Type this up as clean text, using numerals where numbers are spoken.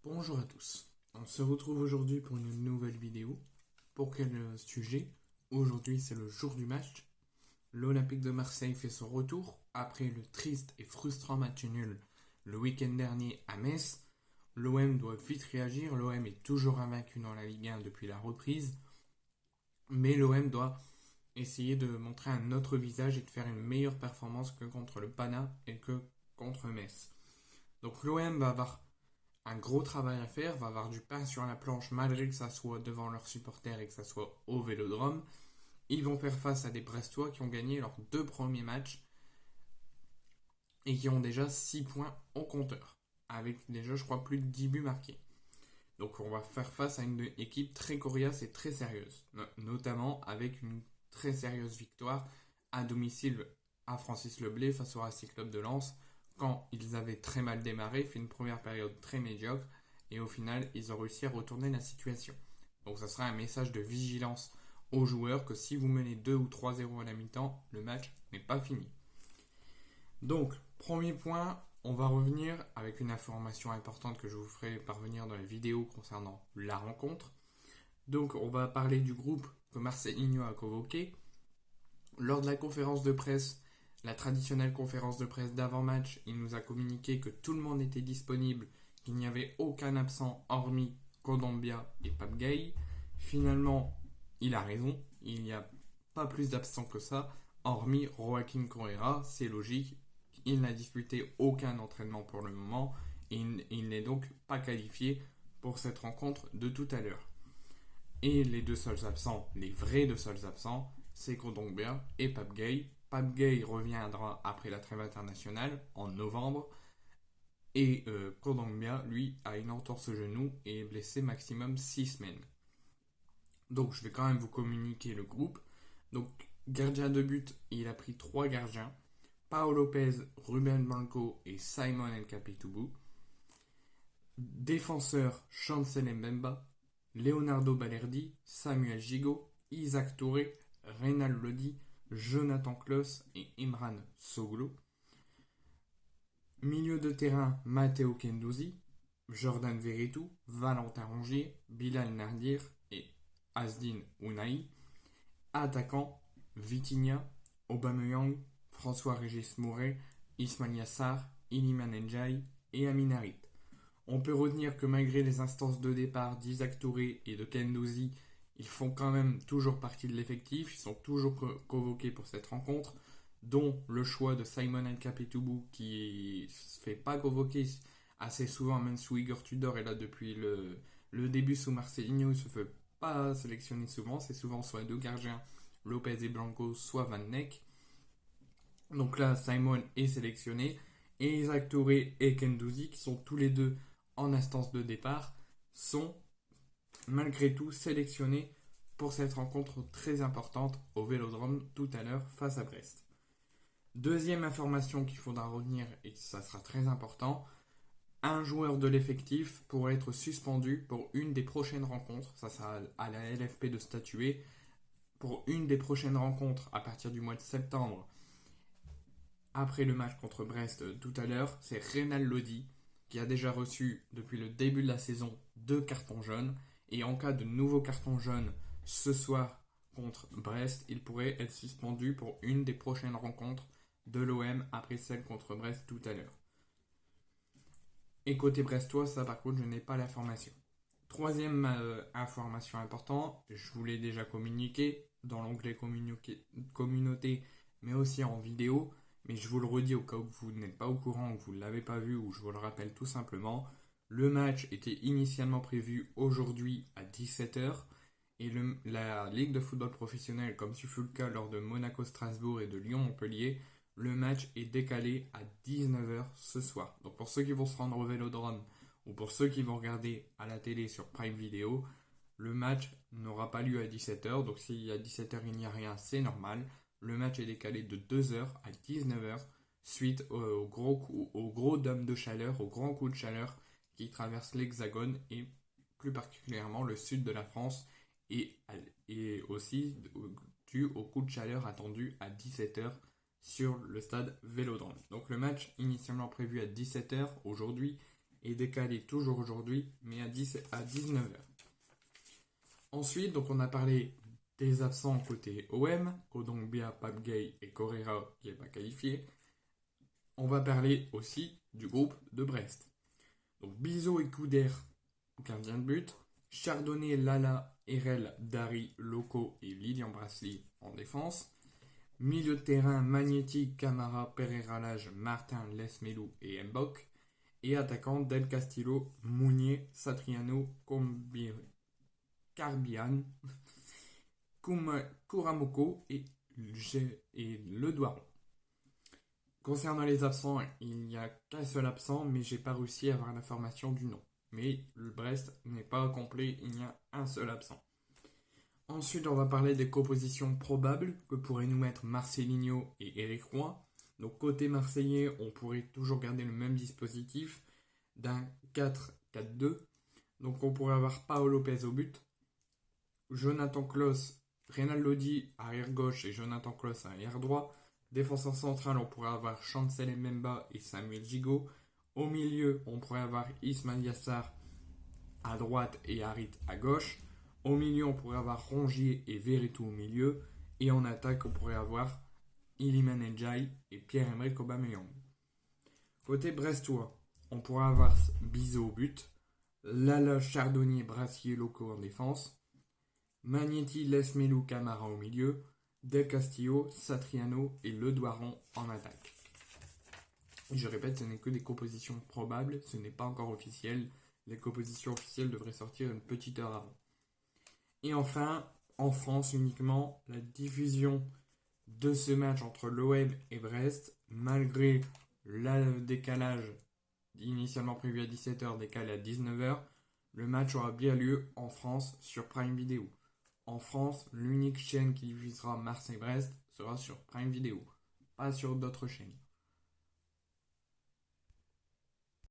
Bonjour à tous, on se retrouve aujourd'hui pour une nouvelle vidéo. Pour quel sujet? Aujourd'hui c'est le jour du match. L'Olympique de Marseille fait son retour après le triste et frustrant match nul le week-end dernier à Metz. L'OM doit vite réagir, l'OM est toujours invaincu dans la Ligue 1 depuis la reprise, mais l'OM doit essayer de montrer un autre visage et de faire une meilleure performance que contre le Pana et que contre Metz. Donc l'OM va avoir un gros travail à faire, va avoir du pain sur la planche malgré que ça soit devant leurs supporters et que ça soit au Vélodrome. Ils vont faire face à des Brestois qui ont gagné leurs 2 premiers matchs et qui ont déjà 6 points au compteur, avec déjà je crois plus de 10 buts marqués. Donc on va faire face à une équipe très coriace et très sérieuse, notamment avec une très sérieuse victoire à domicile à Francis Leblay face au Racing Club de Lens, quand ils avaient très mal démarré, fait une première période très médiocre, et au final, ils ont réussi à retourner la situation. Donc ça sera un message de vigilance aux joueurs que si vous menez 2 ou 3-0 à la mi-temps, le match n'est pas fini. Donc, premier point, on va revenir avec une information importante que je vous ferai parvenir dans les vidéos concernant la rencontre. Donc, on va parler du groupe que Marcelinho a convoqué. Lors de la conférence de presse, la traditionnelle conférence de presse d'avant-match, il nous a communiqué que tout le monde était disponible, qu'il n'y avait aucun absent hormis Kondogbia et Pape Gueye. Finalement, il a raison, il n'y a pas plus d'absents que ça, hormis Joaquin Correa, c'est logique, il n'a disputé aucun entraînement pour le moment et il n'est donc pas qualifié pour cette rencontre de tout à l'heure. Et les deux seuls absents, les vrais deux seuls absents, c'est Kondogbia et Pape Gueye. Pape Gueye reviendra après la trêve internationale en novembre. Et Kondogbia, lui, a une entorse au genou et est blessé maximum 6 semaines. Donc je vais quand même vous communiquer le groupe. Donc gardien de but, il a pris 3 gardiens. Pau Lopez, Ruben Blanco et Simon Nkapitoubou. Défenseur, Chancel Mbemba, Leonardo Balerdi, Samuel Gigot, Isaac Touré, Reynal Lodi, Jonathan Klaus et Imran Soglo. Milieu de terrain, Matteo Kendouzi, Jordan Veretout, Valentin Rongier, Bilal Nardir et Asdin Ounahi. Attaquant, Vitinha, Aubameyang, François-Régis Mouret, Ismail Yassar, Iliman Ndiaye et Amin Harit. On peut retenir que malgré les instances de départ d'Isaac Touré et de Kendouzi, ils font quand même toujours partie de l'effectif, ils sont toujours convoqués pour cette rencontre, dont le choix de Simon Nkapitoubou qui ne se fait pas convoquer assez souvent, même sous Igor Tudor, et là depuis le début sous Marcelinho, il ne se fait pas sélectionner souvent, c'est souvent soit deux gardiens, Lopez et Blanco, soit Van Neck. Donc là, Simon est sélectionné, et Isaac Touré et Kendouzi, qui sont tous les deux en instance de départ, sont malgré tout sélectionnés pour cette rencontre très importante au Vélodrome tout à l'heure face à Brest. Deuxième information qu'il faudra retenir, et ça sera très important, un joueur de l'effectif pourrait être suspendu pour une des prochaines rencontres, ça sera à la LFP de statuer, pour une des prochaines rencontres à partir du mois de septembre, après le match contre Brest tout à l'heure, c'est Reynal Lodi, qui a déjà reçu depuis le début de la saison 2 cartons jaunes, et en cas de nouveau carton jaune ce soir contre Brest, il pourrait être suspendu pour une des prochaines rencontres de l'OM après celle contre Brest tout à l'heure. Et côté brestois, ça par contre je n'ai pas l'information. Troisième information importante, je vous l'ai déjà communiqué dans l'onglet communauté, mais aussi en vidéo, mais je vous le redis au cas où vous n'êtes pas au courant ou que vous ne l'avez pas vu, ou je vous le rappelle tout simplement, le match était initialement prévu aujourd'hui à 17h, et la Ligue de football professionnel, comme ce fut le cas lors de Monaco-Strasbourg et de Lyon-Montpellier, le match est décalé à 19h ce soir. Donc pour ceux qui vont se rendre au Vélodrome, ou pour ceux qui vont regarder à la télé sur Prime Video, le match n'aura pas lieu à 17h, donc si à 17h il n'y a rien, c'est normal. Le match est décalé de 2h à 19h suite au gros dôme de chaleur, au grand coup de chaleur qui traverse l'Hexagone et plus particulièrement le sud de la France et aussi dû au coup de chaleur attendu à 17h sur le stade Vélodrome. Donc le match initialement prévu à 17h aujourd'hui est décalé toujours aujourd'hui, mais à 19h. Ensuite, donc on a parlé des absents côté OM, Kodongbia, Pape Gueye et Correa qui n'est pas qualifié. On va parler aussi du groupe de Brest. Donc Bizot et Couder, gardien de but. Chardonnay, Lala, Erel, Dari, Loco et Lilian Brasli en défense. Milieu de terrain, Magnétique, Camara, Pereira Lage, Martin, Lesmelou et Mbok. Et attaquant, Del Castillo, Mounier, Satriano, Carbian, Kuramoko et Le Doiron. Concernant les absents, il n'y a qu'un seul absent, mais j'ai pas réussi à avoir l'information du nom. Mais le Brest n'est pas complet, il y a un seul absent. Ensuite, on va parler des compositions probables que pourraient nous mettre Marcelinho et Eric Roy. Donc côté marseillais, on pourrait toujours garder le même dispositif d'un 4-4-2. Donc on pourrait avoir Paolo Lopez au but, Jonathan Klaus, Reynald Lodi arrière gauche et Jonathan Klaus arrière droit. Défenseur central, on pourrait avoir Chancel Mbemba et Samuel Gigot. Au milieu, on pourrait avoir Ismail Yassar à droite et Harit à gauche. Au milieu, on pourrait avoir Rongier et Veretout au milieu. Et en attaque, on pourrait avoir Iliman Ndiaye et Pierre-Emerick Aubameyang. Côté brestois, on pourrait avoir Bizot au but, Lala, Chardonnay, Brassier, Loco en défense, Magnetti, Lesmelou, Camara au milieu, Del Castillo, Satriano et Le Doiron en attaque. Je répète, ce n'est que des compositions probables, ce n'est pas encore officiel. Les compositions officielles devraient sortir une petite heure avant. Et enfin, en France uniquement, la diffusion de ce match entre l'OM et Brest, malgré le décalage initialement prévu à 17h, décalé à 19h, le match aura bien lieu en France sur Prime Video. En France, l'unique chaîne qui diffusera Marseille-Brest sera sur Prime Video, pas sur d'autres chaînes.